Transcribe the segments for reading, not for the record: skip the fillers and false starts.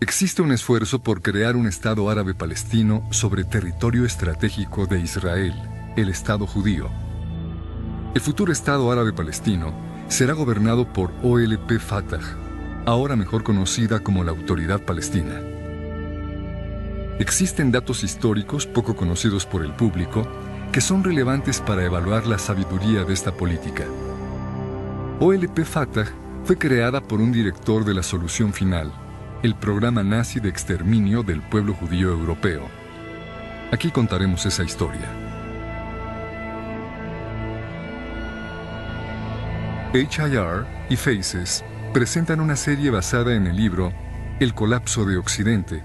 Existe un esfuerzo por crear un Estado árabe palestino sobre territorio estratégico de Israel, el Estado judío. El futuro Estado árabe palestino será gobernado por OLP Fatah, ahora mejor conocida como la Autoridad Palestina. Existen datos históricos poco conocidos por el público que son relevantes para evaluar la sabiduría de esta política. OLP Fatah fue creada por un director de la Solución Final, el programa nazi de exterminio del pueblo judío europeo. Aquí contaremos esa historia. HIR y Faces presentan una serie basada en el libro El colapso de Occidente,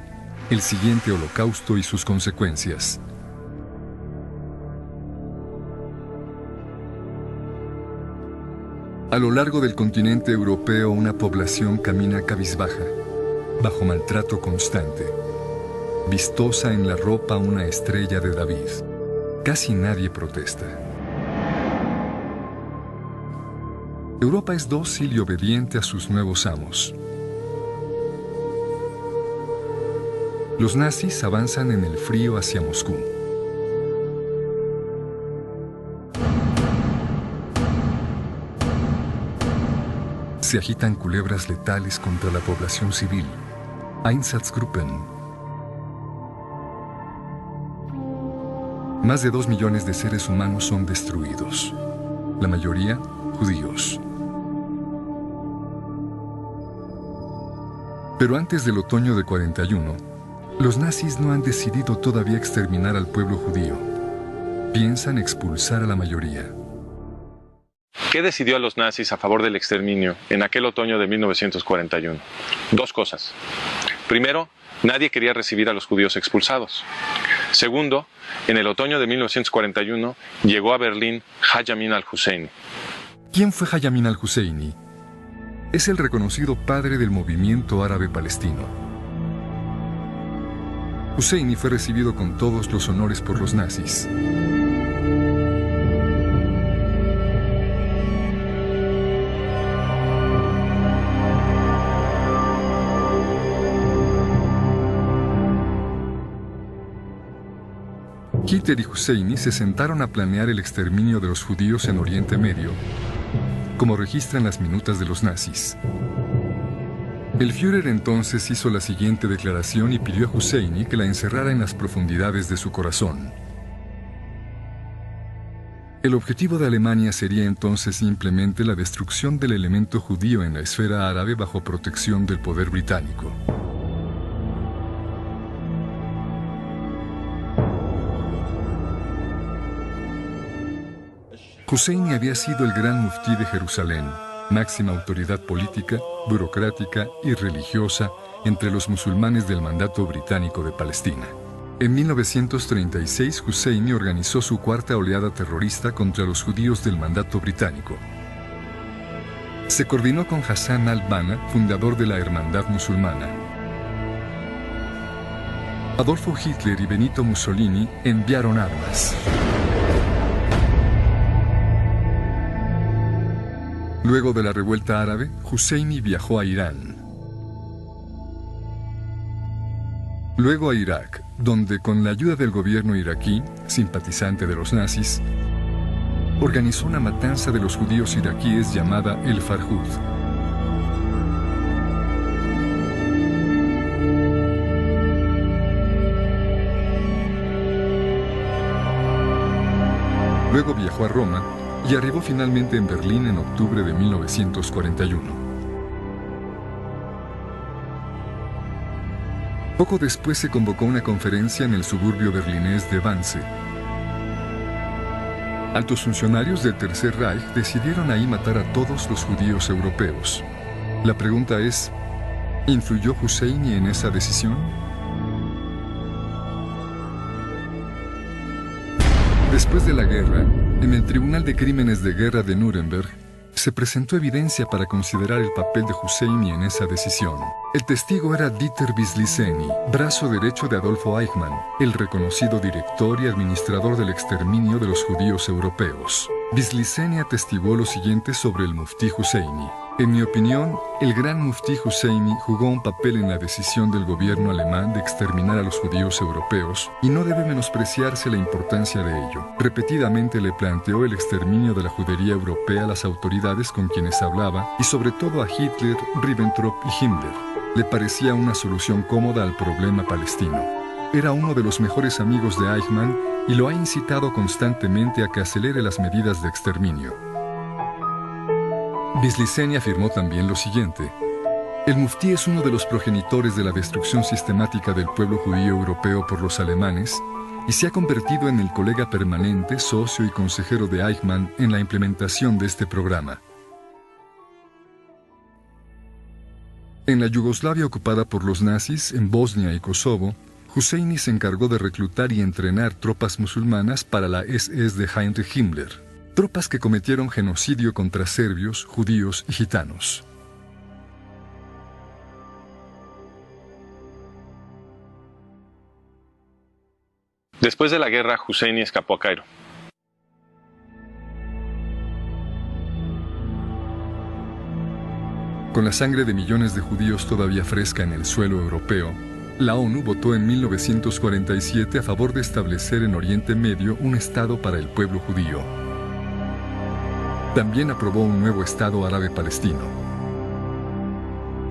el siguiente holocausto y sus consecuencias. A lo largo del continente europeo, una población camina cabizbaja, bajo maltrato constante. Vistosa en la ropa una estrella de David. Casi nadie protesta. Europa es dócil y obediente a sus nuevos amos. Los nazis avanzan en el frío hacia Moscú. Se agitan culebras letales contra la población civil. Einsatzgruppen. Más de 2 millones de seres humanos son destruidos. La mayoría, judíos. Pero antes del otoño de 41, los nazis no han decidido todavía exterminar al pueblo judío. Piensan expulsar a la mayoría. ¿Qué decidió a los nazis a favor del exterminio en aquel otoño de 1941? Dos cosas. Primero, nadie quería recibir a los judíos expulsados. Segundo, en el otoño de 1941 llegó a Berlín Haj Amin al-Husseini. ¿Quién fue Haj Amin al-Husseini? Es el reconocido padre del movimiento árabe palestino. Husseini fue recibido con todos los honores por los nazis. Hitler y Husseini se sentaron a planear el exterminio de los judíos en Oriente Medio, como registran las minutas de los nazis. El Führer entonces hizo la siguiente declaración y pidió a Husseini que la encerrara en las profundidades de su corazón. El objetivo de Alemania sería entonces simplemente la destrucción del elemento judío en la esfera árabe bajo protección del poder británico. Husseini había sido el gran muftí de Jerusalén, máxima autoridad política, burocrática y religiosa entre los musulmanes del mandato británico de Palestina. En 1936, Husseini organizó su cuarta oleada terrorista contra los judíos del mandato británico. Se coordinó con Hassan al-Banna, fundador de la Hermandad Musulmana. Adolfo Hitler y Benito Mussolini enviaron armas. Luego de la revuelta árabe, Husseini viajó a Irán. Luego a Irak, donde con la ayuda del gobierno iraquí, simpatizante de los nazis, organizó una matanza de los judíos iraquíes llamada el Farhud. Luego viajó a Roma y arribó finalmente en Berlín en octubre de 1941. Poco después se convocó una conferencia en el suburbio berlinés de Wannsee. Altos funcionarios del Tercer Reich decidieron ahí matar a todos los judíos europeos. La pregunta es, ¿influyó Husseini en esa decisión? Después de la guerra, en el Tribunal de Crímenes de Guerra de Nuremberg, se presentó evidencia para considerar el papel de Husseini en esa decisión. El testigo era Dieter Wislicenyi, brazo derecho de Adolfo Eichmann, el reconocido director y administrador del exterminio de los judíos europeos. Wislicenyi atestiguó lo siguiente sobre el muftí Husseini. En mi opinión, el gran muftí Husseini jugó un papel en la decisión del gobierno alemán de exterminar a los judíos europeos y no debe menospreciarse la importancia de ello. Repetidamente le planteó el exterminio de la judería europea a las autoridades con quienes hablaba y sobre todo a Hitler, Ribbentrop y Himmler. Le parecía una solución cómoda al problema palestino. Era uno de los mejores amigos de Eichmann y lo ha incitado constantemente a que acelere las medidas de exterminio. Bislizeni afirmó también lo siguiente: el muftí es uno de los progenitores de la destrucción sistemática del pueblo judío europeo por los alemanes y se ha convertido en el colega permanente, socio y consejero de Eichmann en la implementación de este programa. En la Yugoslavia ocupada por los nazis, en Bosnia y Kosovo, Husseini se encargó de reclutar y entrenar tropas musulmanas para la SS de Heinrich Himmler. Tropas que cometieron genocidio contra serbios, judíos y gitanos. Después de la guerra, Husseini escapó a Cairo. Con la sangre de millones de judíos todavía fresca en el suelo europeo, la ONU votó en 1947 a favor de establecer en Oriente Medio un Estado para el pueblo judío. También aprobó un nuevo Estado árabe palestino.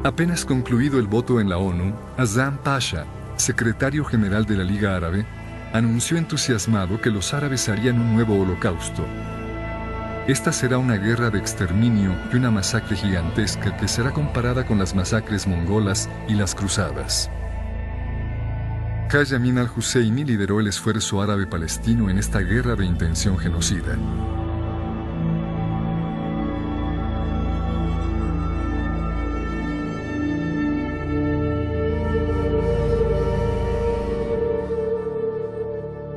Apenas concluido el voto en la ONU, Azam Pasha, secretario general de la Liga Árabe, anunció entusiasmado que los árabes harían un nuevo holocausto. Esta será una guerra de exterminio y una masacre gigantesca que será comparada con las masacres mongolas y las cruzadas. Haj Amin al-Husseini lideró el esfuerzo árabe palestino en esta guerra de intención genocida.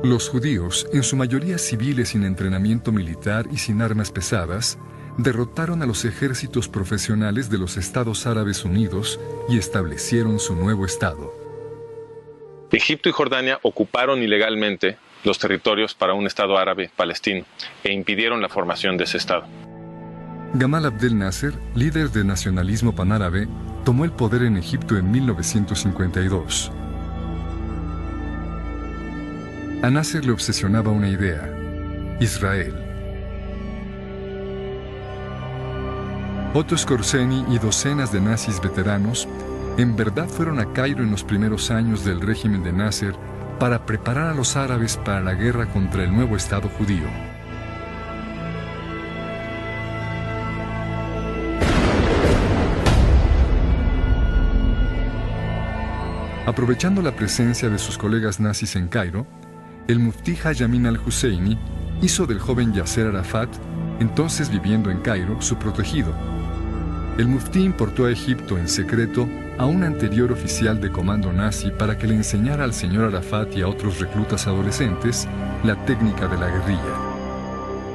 Los judíos, en su mayoría civiles sin entrenamiento militar y sin armas pesadas, derrotaron a los ejércitos profesionales de los Estados Árabes Unidos y establecieron su nuevo Estado. Egipto y Jordania ocuparon ilegalmente los territorios para un Estado árabe palestino e impidieron la formación de ese Estado. Gamal Abdel Nasser, líder del nacionalismo panárabe, tomó el poder en Egipto en 1952. A Nasser le obsesionaba una idea: Israel. Otto Skorzeny y docenas de nazis veteranos en verdad fueron a Cairo en los primeros años del régimen de Nasser para preparar a los árabes para la guerra contra el nuevo Estado judío. Aprovechando la presencia de sus colegas nazis en Cairo, el muftí Haj Amin al-Husseini hizo del joven Yasser Arafat, entonces viviendo en Cairo, su protegido. El muftí importó a Egipto en secreto a un anterior oficial de comando nazi para que le enseñara al señor Arafat y a otros reclutas adolescentes la técnica de la guerrilla.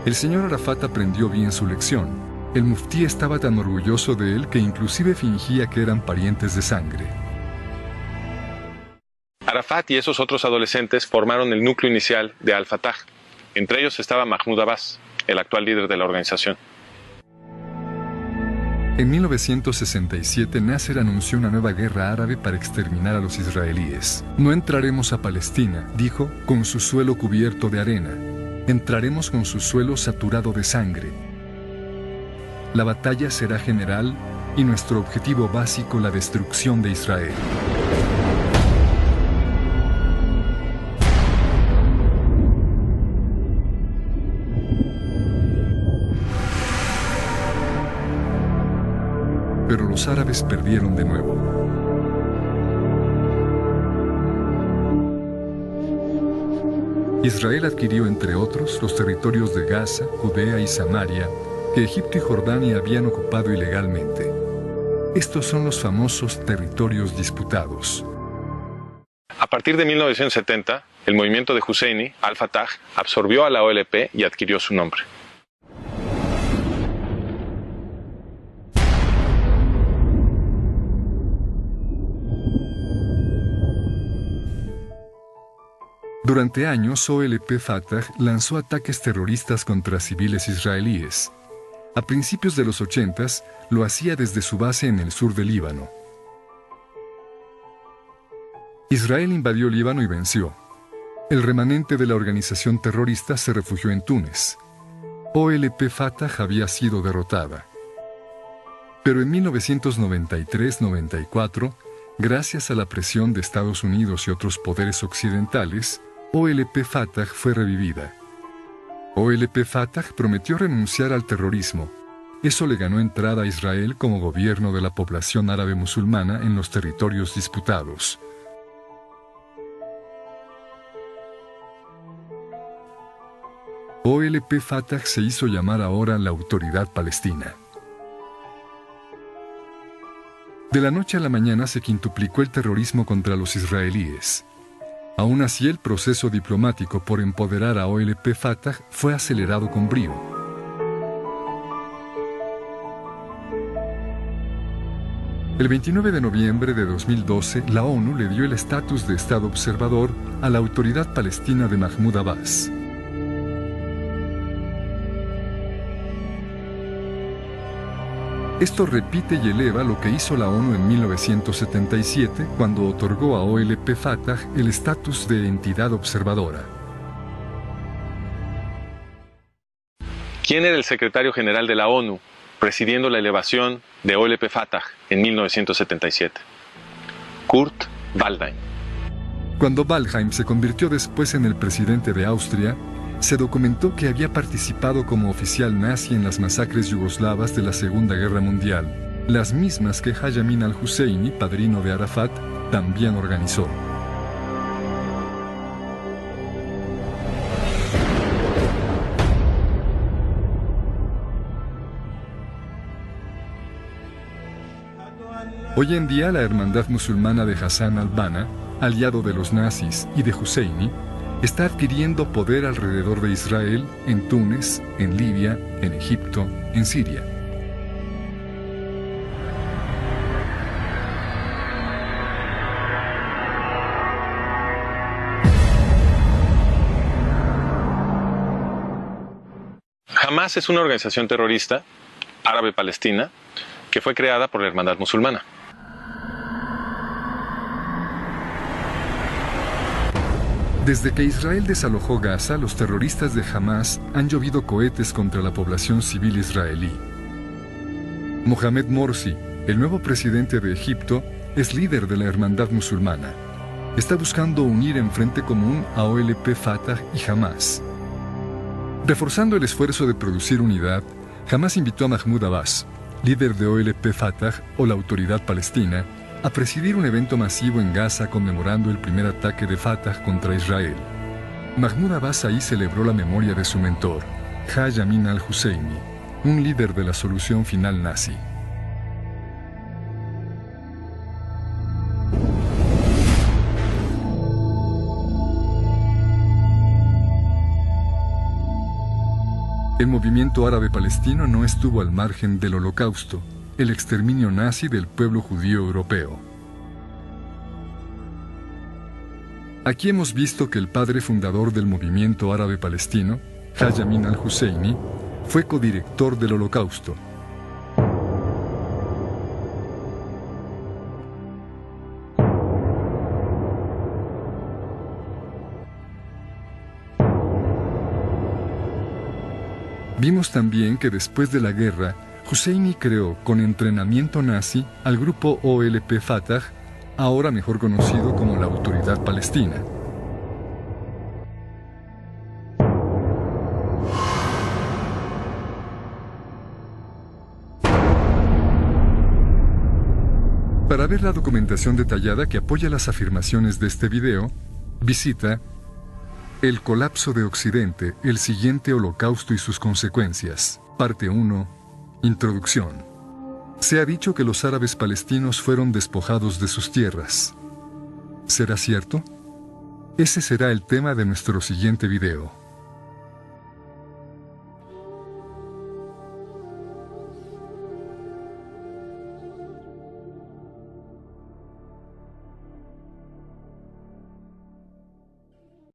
El señor Arafat aprendió bien su lección. El muftí estaba tan orgulloso de él que inclusive fingía que eran parientes de sangre. Arafat y esos otros adolescentes formaron el núcleo inicial de Al-Fatah. Entre ellos estaba Mahmoud Abbas, el actual líder de la organización. En 1967, Nasser anunció una nueva guerra árabe para exterminar a los israelíes. No entraremos a Palestina, dijo, con su suelo cubierto de arena. Entraremos con su suelo saturado de sangre. La batalla será general y nuestro objetivo básico la destrucción de Israel. Pero los árabes perdieron de nuevo. Israel adquirió, entre otros, los territorios de Gaza, Judea y Samaria, que Egipto y Jordania habían ocupado ilegalmente. Estos son los famosos territorios disputados. A partir de 1970, el movimiento de Husseini, Al-Fatah, absorbió a la OLP y adquirió su nombre. Durante años, OLP Fatah lanzó ataques terroristas contra civiles israelíes. A principios de los 80s, lo hacía desde su base en el sur del Líbano. Israel invadió Líbano y venció. El remanente de la organización terrorista se refugió en Túnez. OLP Fatah había sido derrotada. Pero en 1993-94, gracias a la presión de Estados Unidos y otros poderes occidentales, OLP Fatah fue revivida. OLP Fatah prometió renunciar al terrorismo. Eso le ganó entrada a Israel como gobierno de la población árabe musulmana en los territorios disputados. OLP Fatah se hizo llamar ahora la Autoridad Palestina. De la noche a la mañana se quintuplicó el terrorismo contra los israelíes. Aún así, el proceso diplomático por empoderar a OLP Fatah fue acelerado con brío. El 29 de noviembre de 2012, la ONU le dio el estatus de Estado observador a la Autoridad Palestina de Mahmoud Abbas. Esto repite y eleva lo que hizo la ONU en 1977 cuando otorgó a OLP Fatah el estatus de entidad observadora. ¿Quién era el secretario general de la ONU presidiendo la elevación de OLP Fatah en 1977? Kurt Waldheim. Cuando Waldheim se convirtió después en el presidente de Austria, se documentó que había participado como oficial nazi en las masacres yugoslavas de la Segunda Guerra Mundial, las mismas que Haj Amin al-Husseini, padrino de Arafat, también organizó. Hoy en día la Hermandad Musulmana de Hassan al-Banna, aliado de los nazis y de Husseini, está adquiriendo poder alrededor de Israel, en Túnez, en Libia, en Egipto, en Siria. Hamas es una organización terrorista árabe-palestina que fue creada por la Hermandad Musulmana. Desde que Israel desalojó Gaza, los terroristas de Hamas han llovido cohetes contra la población civil israelí. Mohamed Morsi, el nuevo presidente de Egipto, es líder de la Hermandad Musulmana. Está buscando unir en frente común a OLP Fatah y Hamas. Reforzando el esfuerzo de producir unidad, Hamas invitó a Mahmoud Abbas, líder de OLP Fatah o la Autoridad Palestina, a presidir un evento masivo en Gaza conmemorando el primer ataque de Fatah contra Israel. Mahmoud Abbas ahí celebró la memoria de su mentor, Haj Amin al-Husseini, un líder de la solución final nazi. El movimiento árabe palestino no estuvo al margen del Holocausto, el exterminio nazi del pueblo judío europeo. Aquí hemos visto que el padre fundador del movimiento árabe palestino, Haj Amin al-Husseini, fue codirector del Holocausto. Vimos también que después de la guerra, Husseini creó con entrenamiento nazi al grupo OLP Fatah, ahora mejor conocido como la Autoridad Palestina. Para ver la documentación detallada que apoya las afirmaciones de este video, visita El colapso de Occidente, el siguiente holocausto y sus consecuencias, parte 1. Introducción. Se ha dicho que los árabes palestinos fueron despojados de sus tierras. ¿Será cierto? Ese será el tema de nuestro siguiente video.